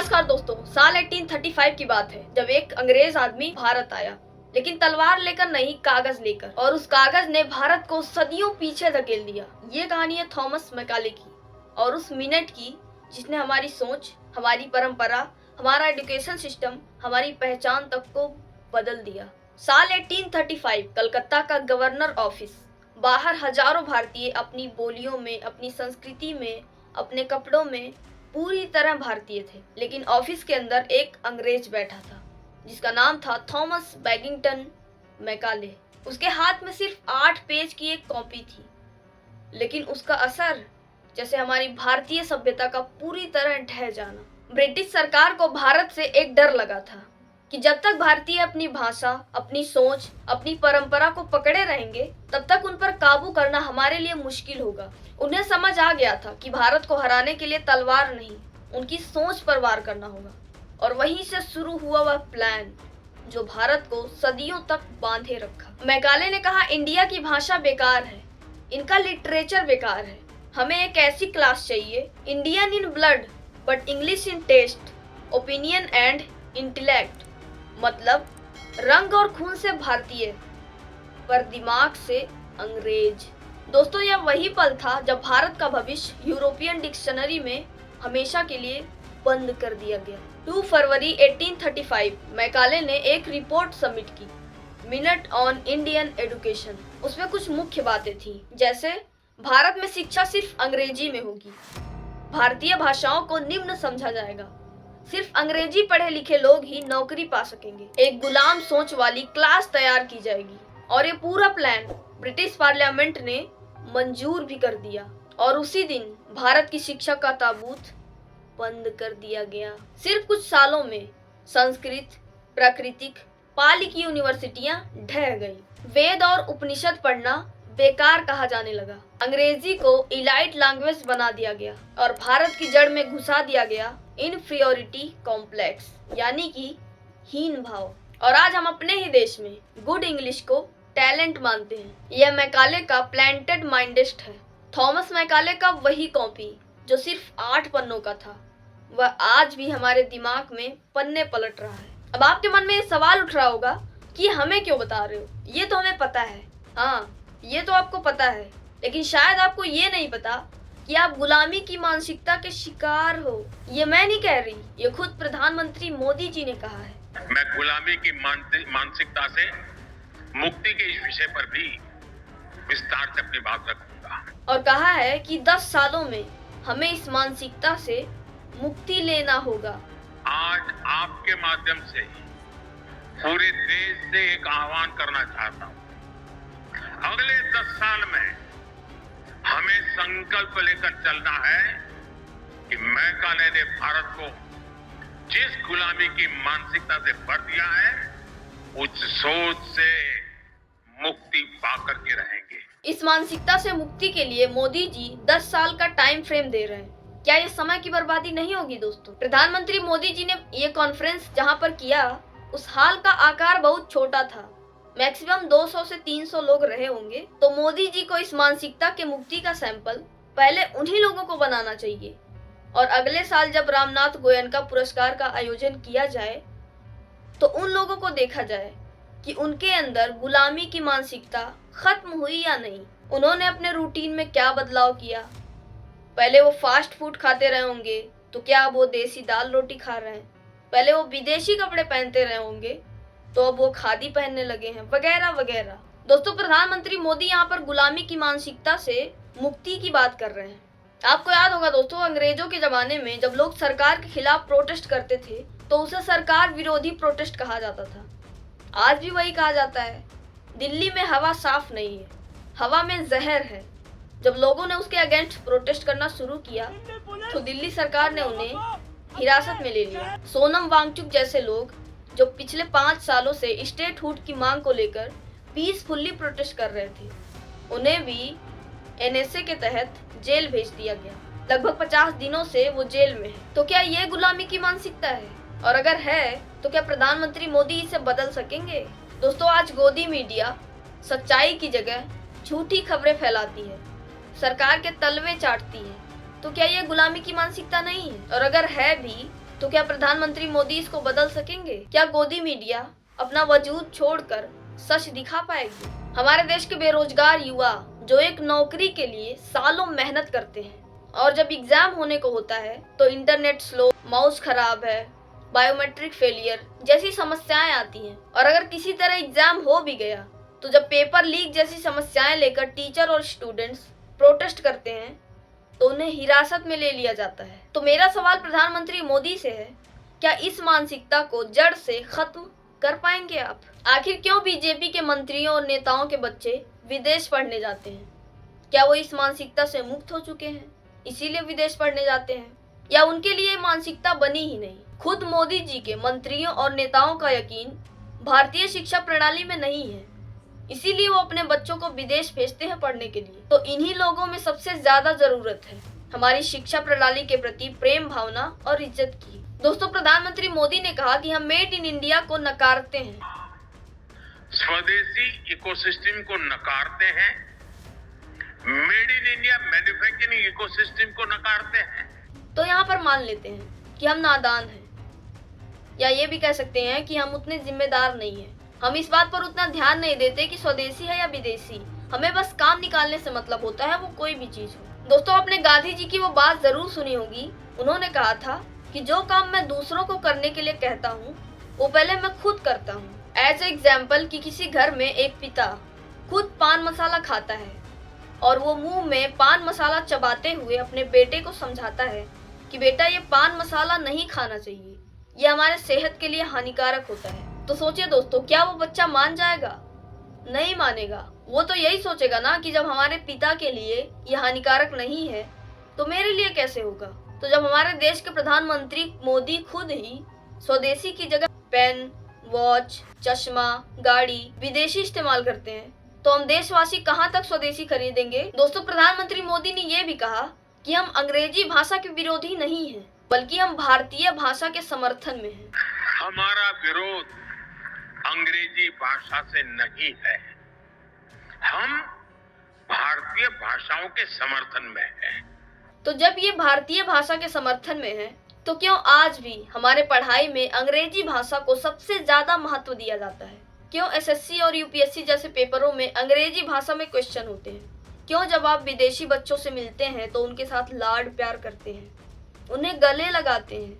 नमस्कार दोस्तों, साल 1835 की बात है जब एक अंग्रेज आदमी भारत आया, लेकिन तलवार लेकर नहीं, कागज लेकर। और उस कागज ने भारत को सदियों पीछे धकेल दिया। ये कहानी है थॉमस मैकाले की और उस मिनट की जिसने हमारी सोच, हमारी परंपरा, हमारा एजुकेशन सिस्टम, हमारी पहचान तक को बदल दिया। साल 1835, कलकत्ता का गवर्नर ऑफिस। बाहर हजारों भारतीय अपनी बोलियों में, अपनी संस्कृति में, अपने कपड़ों में पूरी तरह भारतीय थे, लेकिन ऑफिस के अंदर एक अंग्रेज बैठा था जिसका नाम था थॉमस बैगिंगटन मैकाले। उसके हाथ में सिर्फ 8 पेज की एक कॉपी थी, लेकिन उसका असर जैसे हमारी भारतीय सभ्यता का पूरी तरह ढह जाना। ब्रिटिश सरकार को भारत से एक डर लगा था कि जब तक भारतीय अपनी भाषा, अपनी सोच, अपनी परंपरा को पकड़े रहेंगे, तब तक उन पर काबू करना हमारे लिए मुश्किल होगा। उन्हें समझ आ गया था कि भारत को हराने के लिए तलवार नहीं, उनकी सोच पर वार करना होगा। और वहीं से शुरू हुआ वह प्लान जो भारत को सदियों तक बांधे रखा। मैकाले ने कहा, इंडिया की भाषा बेकार है, इनका लिटरेचर बेकार है, हमें एक ऐसी क्लास चाहिए, Indian in blood but English in taste, opinion and intellect. मतलब रंग और खून से भारतीय पर दिमाग से अंग्रेज। दोस्तों, यह वही पल था जब भारत का भविष्य यूरोपियन डिक्शनरी में हमेशा के लिए बंद कर दिया गया। 2 फरवरी 1835 मैकाले ने एक रिपोर्ट सबमिट की, मिनट ऑन इंडियन एजुकेशन। उसमें कुछ मुख्य बातें थी, जैसे भारत में शिक्षा सिर्फ अंग्रेजी में होगी, भारतीय भाषाओं को निम्न समझा जाएगा, सिर्फ अंग्रेजी पढ़े लिखे लोग ही नौकरी पा सकेंगे, एक गुलाम सोच वाली क्लास तैयार की जाएगी। और ये पूरा प्लान ब्रिटिश पार्लियामेंट ने मंजूर भी कर दिया और उसी दिन भारत की शिक्षा का ताबूत बंद कर दिया गया। सिर्फ कुछ सालों में संस्कृत, प्राकृतिक, पाली की यूनिवर्सिटियां ढह गई। वेद और उपनिषद पढ़ना बेकार कहा जाने लगा। अंग्रेजी को इलाइट लैंग्वेज बना दिया गया और भारत की जड़ में घुसा दिया गया इनफीरियोरिटी कॉम्प्लेक्स, यानी कि हीन भाव। और आज हम अपने ही देश में गुड इंग्लिश को टैलेंट मानते हैं। यह मैकाले का प्लांटेड माइंडेस्ट है। थॉमस मैकाले का वही कॉपी जो सिर्फ 8 पन्नों का था, वह आज भी हमारे दिमाग में पन्ने पलट रहा है। अब आपके मन में ये सवाल उठ रहा होगा कि हमें क्यों बता रहे हो, ये तो हमें पता है। हाँ, ये तो आपको पता है, लेकिन शायद आपको ये नहीं पता कि आप गुलामी की मानसिकता के शिकार हो। ये मैं नहीं कह रही, ये खुद प्रधानमंत्री मोदी जी ने कहा है। मैं गुलामी की मानसिकता से मुक्ति के इस विषय पर भी विस्तार से अपनी बात रखूंगा। और कहा है कि 10 सालों में हमें इस मानसिकता से मुक्ति लेना होगा। आज आपके माध्यम से पूरे देश से एक आह्वान करना चाहता हूँ। अगले 10 साल में हमें संकल्प लेकर चलना है कि मैकाले ने भारत को जिस गुलामी की मानसिकता से भर दिया है, उस सोच से मुक्ति पाकर के रहेंगे। इस मानसिकता से मुक्ति के लिए मोदी जी 10 साल का टाइम फ्रेम दे रहे हैं। क्या ये समय की बर्बादी नहीं होगी दोस्तों? प्रधानमंत्री मोदी जी ने ये कॉन्फ्रेंस जहां पर किया, उस हाल का आकार बहुत छोटा था, मैक्सिमम 200 से 300 लोग रहे होंगे। तो मोदी जी को इस मानसिकता के मुक्ति का सैंपल पहले उन्हीं लोगों को बनाना चाहिए और अगले साल जब रामनाथ गोयनका पुरस्कार का आयोजन किया जाए तो उन लोगों को देखा जाए कि उनके अंदर गुलामी की मानसिकता खत्म हुई या नहीं। उन्होंने अपने रूटीन में क्या बदलाव किया। पहले वो फास्ट फूड खाते रहे होंगे, तो क्या अब वो देसी दाल रोटी खा रहे हैं? पहले वो विदेशी कपड़े पहनते रहे होंगे, तो अब वो खादी पहनने लगे हैं, वगैरह वगैरह। दोस्तों, प्रधानमंत्री मोदी यहाँ पर गुलामी की मानसिकता से मुक्ति की बात कर रहे हैं। आपको याद होगा दोस्तों, अंग्रेजों के जमाने में जब लोग सरकार के खिलाफ प्रोटेस्ट करते थे तो उसे सरकार विरोधी प्रोटेस्ट कहा जाता था। आज भी वही कहा जाता है। दिल्ली में हवा साफ नहीं है, हवा में जहर है। जब लोगों ने उसके अगेंस्ट प्रोटेस्ट करना शुरू किया तो दिल्ली सरकार ने उन्हें हिरासत में ले लिया। सोनम वांगचुक जैसे लोग जो पिछले 5 सालों से स्टेटहुड की मांग को लेकर पीसफुली प्रोटेस्ट कर रहे थे, उन्हें भी एनएसए के तहत जेल भेज दिया गया। लगभग 50 दिनों से वो जेल में है। तो क्या ये गुलामी की मानसिकता है? और अगर है तो क्या प्रधानमंत्री मोदी इसे बदल सकेंगे? दोस्तों, आज गोदी मीडिया सच्चाई की जगह झूठी खबरें फैलाती है, सरकार के तलवे चाटती है। तो क्या ये गुलामी की मानसिकता नहीं है? और अगर है भी तो क्या प्रधानमंत्री मोदी इसको बदल सकेंगे? क्या गोदी मीडिया अपना वजूद छोड़कर सच दिखा पाएगी? हमारे देश के बेरोजगार युवा जो एक नौकरी के लिए सालों मेहनत करते हैं और जब एग्जाम होने को होता है तो इंटरनेट स्लो, माउस खराब है, बायोमेट्रिक फेलियर जैसी समस्याएं आती हैं। और अगर किसी तरह एग्जाम हो भी गया तो जब पेपर लीक जैसी समस्याएं लेकर टीचर और स्टूडेंट्स प्रोटेस्ट करते हैं तो उन्हें हिरासत में ले लिया जाता है। तो मेरा सवाल प्रधानमंत्री मोदी से है, क्या इस मानसिकता को जड़ से खत्म कर पाएंगे आप? आखिर क्यों बीजेपी के मंत्रियों और नेताओं के बच्चे विदेश पढ़ने जाते हैं? क्या वो इस मानसिकता से मुक्त हो चुके हैं इसीलिए विदेश पढ़ने जाते हैं, या उनके लिए मानसिकता बनी ही नहीं? खुद मोदी जी के मंत्रियों और नेताओं का यकीन भारतीय शिक्षा प्रणाली में नहीं है, इसीलिए वो अपने बच्चों को विदेश भेजते हैं पढ़ने के लिए। तो इन्हीं लोगों में सबसे ज्यादा जरूरत है हमारी शिक्षा प्रणाली के प्रति प्रेम भावना और इज्जत की। दोस्तों, प्रधानमंत्री मोदी ने कहा कि हम मेड इन इंडिया को नकारते हैं, स्वदेशी इकोसिस्टम को नकारते हैं, made in India manufacturing ecosystem को नकारते हैं। तो यहाँ पर मान लेते हैं कि हम नादान हैं, या ये भी कह सकते हैं कि हम उतने जिम्मेदार नहीं हैं। हम इस बात पर उतना ध्यान नहीं देते कि स्वदेशी है या विदेशी, हमें बस काम निकालने से मतलब होता है, वो कोई भी चीज हो। दोस्तों, आपने गांधी जी की वो बात जरूर सुनी होगी। उन्होंने कहा था कि जो काम मैं दूसरों को करने के लिए कहता हूँ वो पहले मैं खुद करता हूँ। एज एग्जाम्पल कि किसी घर में एक पिता खुद पान मसाला खाता है और वो मुंह में पान मसाला चबाते हुए अपने बेटे को समझाता है कि बेटा ये पान मसाला नहीं खाना चाहिए, ये हमारे सेहत के लिए हानिकारक होता है। तो सोचिए दोस्तों, क्या वो बच्चा मान जाएगा? नहीं मानेगा। वो तो यही सोचेगा ना कि जब हमारे पिता के लिए ये हानिकारक नहीं है तो मेरे लिए कैसे होगा। तो जब हमारे देश के प्रधानमंत्री मोदी खुद ही स्वदेशी की जगह पेन, वॉच, चश्मा, गाड़ी विदेशी इस्तेमाल करते हैं तो हम देशवासी कहाँ तक स्वदेशी खरीदेंगे? दोस्तों, प्रधानमंत्री मोदी ने ये भी कहा कि हम अंग्रेजी भाषा के विरोधी नहीं हैं, बल्कि हम भारतीय भाषा के समर्थन में हैं। हमारा विरोध अंग्रेजी भाषा से नहीं है, हम भारतीय भाषाओं के समर्थन में हैं। तो जब ये भारतीय भाषा के समर्थन में है तो क्यों आज भी हमारे पढ़ाई में अंग्रेजी भाषा को सबसे ज्यादा महत्व दिया जाता है? क्यों एसएससी और यूपीएससी जैसे पेपरों में अंग्रेजी भाषा में क्वेश्चन होते हैं? क्यों जब आप विदेशी बच्चों से मिलते हैं तो उनके साथ लाड प्यार करते हैं, उन्हें गले लगाते हैं,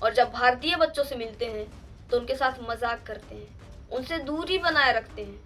और जब भारतीय बच्चों से मिलते हैं तो उनके साथ मजाक करते हैं, उनसे दूरी बनाए रखते हैं?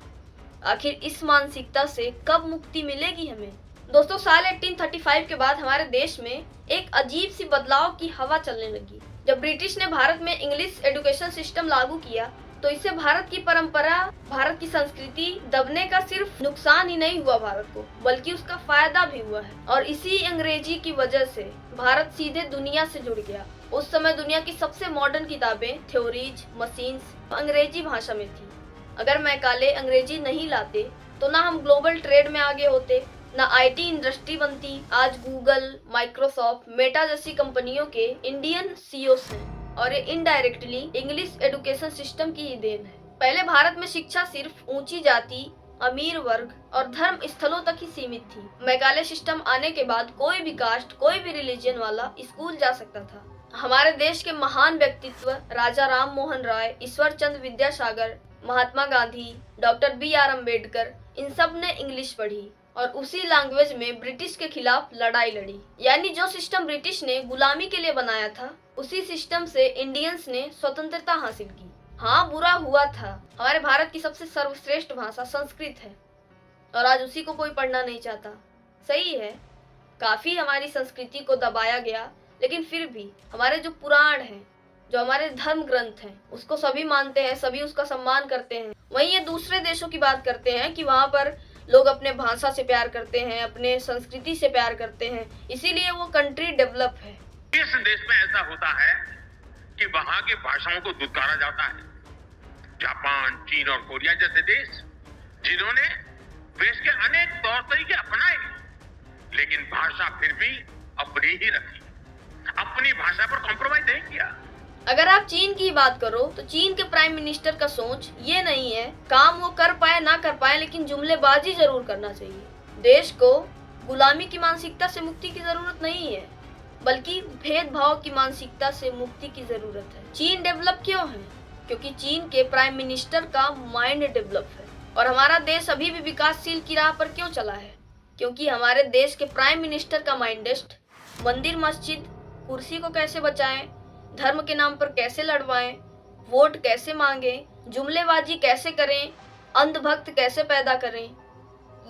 आखिर इस मानसिकता से कब मुक्ति मिलेगी हमें? दोस्तों, साल 1835 के बाद हमारे देश में एक अजीब सी बदलाव की हवा चलने लगी। जब ब्रिटिश ने भारत में इंग्लिश एजुकेशन सिस्टम लागू किया तो इससे भारत की परंपरा, भारत की संस्कृति दबने का सिर्फ नुकसान ही नहीं हुआ भारत को, बल्कि उसका फायदा भी हुआ है। और इसी अंग्रेजी की वजह से भारत सीधे दुनिया से जुड़ गया। उस समय दुनिया की सबसे मॉडर्न किताबें, थ्योरीज, मशीन्स अंग्रेजी भाषा में थी। अगर मैकाले अंग्रेजी नहीं लाते तो ना हम ग्लोबल ट्रेड में आगे होते, ना आईटी इंडस्ट्री बनती। आज गूगल, माइक्रोसॉफ्ट, मेटा जैसी कंपनियों के इंडियन सीईओस हैं और ये इनडायरेक्टली इंग्लिश एजुकेशन सिस्टम की ही देन है। पहले भारत में शिक्षा सिर्फ ऊंची जाति, अमीर वर्ग और धर्म स्थलों तक ही सीमित थी। मैकाले सिस्टम आने के बाद कोई भी कास्ट, कोई भी रिलीजन वाला स्कूल जा सकता था। हमारे देश के महान व्यक्तित्व राजा राम मोहन राय, ईश्वर चंद्र विद्यासागर, महात्मा गांधी, डॉक्टर बी.आर. अम्बेडकर, इन सब ने इंग्लिश पढ़ी और उसी लैंग्वेज में ब्रिटिश के खिलाफ लड़ाई लड़ी। यानी जो सिस्टम ब्रिटिश ने गुलामी के लिए बनाया था, उसी सिस्टम से इंडियंस ने स्वतंत्रता हासिल की। हाँ, बुरा हुआ था। हमारे भारत की सबसे सर्वश्रेष्ठ भाषा संस्कृत है और आज उसी को कोई पढ़ना नहीं चाहता। सही है, काफी हमारी संस्कृति को दबाया गया, लेकिन फिर भी हमारे जो पुराण हैं, जो हमारे धर्म ग्रंथ हैं, उसको सभी मानते हैं, सभी उसका सम्मान करते हैं। वहीं ये दूसरे देशों की बात करते हैं कि वहाँ पर लोग अपने भाषा से प्यार करते हैं, अपने संस्कृति से प्यार करते हैं, इसीलिए वो कंट्री डेवलप है। इस देश में ऐसा होता है कि वहाँ की भाषाओं को दुत्कारा जाता है। जापान, चीन और कोरिया जैसे देश जिन्होंने देश के अनेक तौर तरीके अपनाए, लेकिन भाषा फिर भी अपनी ही रखी, अपनी भाषा पर कॉम्प्रोमाइज नहीं किया। अगर आप चीन की बात करो तो चीन के प्राइम मिनिस्टर का सोच ये नहीं है, काम वो कर पाए ना कर पाए, लेकिन जुमलेबाजी जरूर करना चाहिए। देश को गुलामी की मानसिकता से मुक्ति की जरूरत नहीं है, बल्कि भेदभाव की मानसिकता से मुक्ति की जरूरत है। चीन डेवलप क्यों है? क्योंकि चीन के प्राइम मिनिस्टर का माइंड डेवलप है। और हमारा देश अभी भी विकासशील की राह पर क्यों चला है? क्योंकि हमारे देश के प्राइम मिनिस्टर का माइंडेस्ट मंदिर मस्जिद कुर्सी को कैसे बचाएं, धर्म के नाम पर कैसे लड़वाएं, वोट कैसे मांगें, जुमलेबाजी कैसे करें, अंधभक्त कैसे पैदा करें,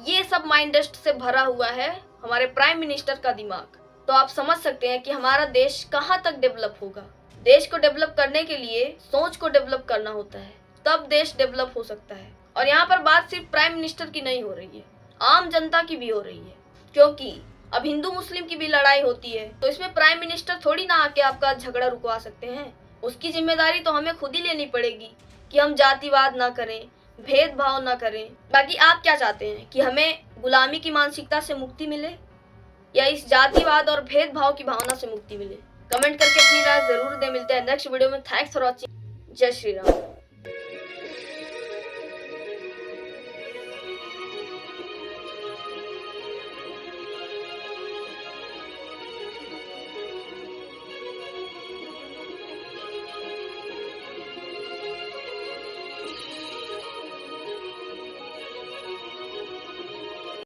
ये सब माइंडेस्ट से भरा हुआ है हमारे प्राइम मिनिस्टर का दिमाग। तो आप समझ सकते हैं कि हमारा देश कहाँ तक डेवलप होगा। देश को डेवलप करने के लिए सोच को डेवलप करना होता है, तब देश डेवलप हो सकता है। और यहाँ पर बात सिर्फ प्राइम मिनिस्टर की नहीं हो रही है, आम जनता की भी हो रही है। क्योंकि अब हिंदू मुस्लिम की भी लड़ाई होती है, तो इसमें प्राइम मिनिस्टर थोड़ी ना आके आपका झगड़ा रुकवा सकते हैं। उसकी जिम्मेदारी तो हमें खुद ही लेनी पड़ेगी कि हम जातिवाद ना करें, भेदभाव ना करें। बाकी आप क्या चाहते हैं कि हमें गुलामी की मानसिकता से मुक्ति मिले या इस जातिवाद और भेदभाव की भावना से मुक्ति मिले? कमेंट करके अपनी राय जरूर दें। मिलते हैं नेक्स्ट वीडियो में। Thanks for watching. जय श्री राम।